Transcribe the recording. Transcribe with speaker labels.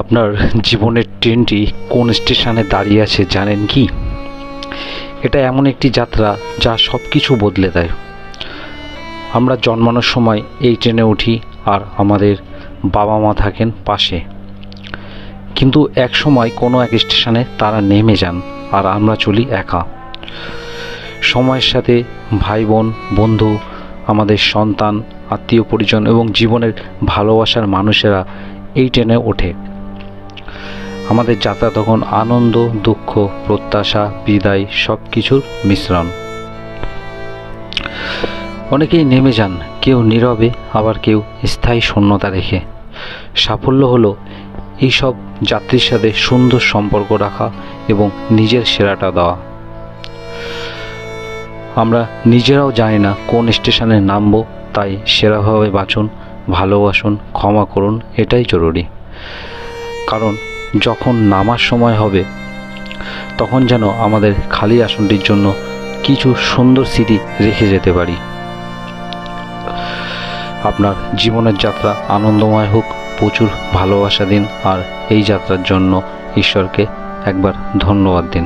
Speaker 1: আপনার জীবনের ট্রেনটি কোন স্টেশনে দাঁড়িয়ে আছে জানেন কি? এটা এমন একটি যাত্রা যা সব কিছু বদলে দেয়। আমরা জন্মানোর সময় এই ট্রেনে উঠি আর আমাদের বাবা মা থাকেন পাশে, কিন্তু এক সময় কোনো এক স্টেশনে তারা নেমে যান আর আমরা চলি একা। সময়ের সাথে ভাই বোন, বন্ধু, আমাদের সন্তান, আত্মীয় পরিজন এবং জীবনের ভালোবাসার মানুষেরা এই ট্রেনে ওঠে। আমাদের যাত্রা তখন আনন্দ, দুঃখ, প্রত্যাশা, বিদায় সব কিছুর মিশ্রণ। অনেকেই নেমে যান, কেউ নীরবে, আবার কেউ স্থায়ী শূন্যতা রেখে। সাফল্য হলো এইসব যাত্রীর সাথে সুন্দর সম্পর্ক রাখা এবং নিজের সেরাটা দেওয়া। আমরা নিজেরাও জানি না কোন স্টেশনে নামবো, তাই সেরাভাবে বাঁচুন, ভালোবাসুন, ক্ষমা করুন, এটাই জরুরি। কারণ যখন নামার সময় হবে তখন যেন আমাদের খালি আসনটির জন্য কিছু সুন্দর স্মৃতি রেখে যেতে পারি। আপনার জীবনের যাত্রা আনন্দময় হোক, প্রচুর ভালোবাসা দিন আর এই যাত্রার জন্য ঈশ্বরকে একবার ধন্যবাদ দিন।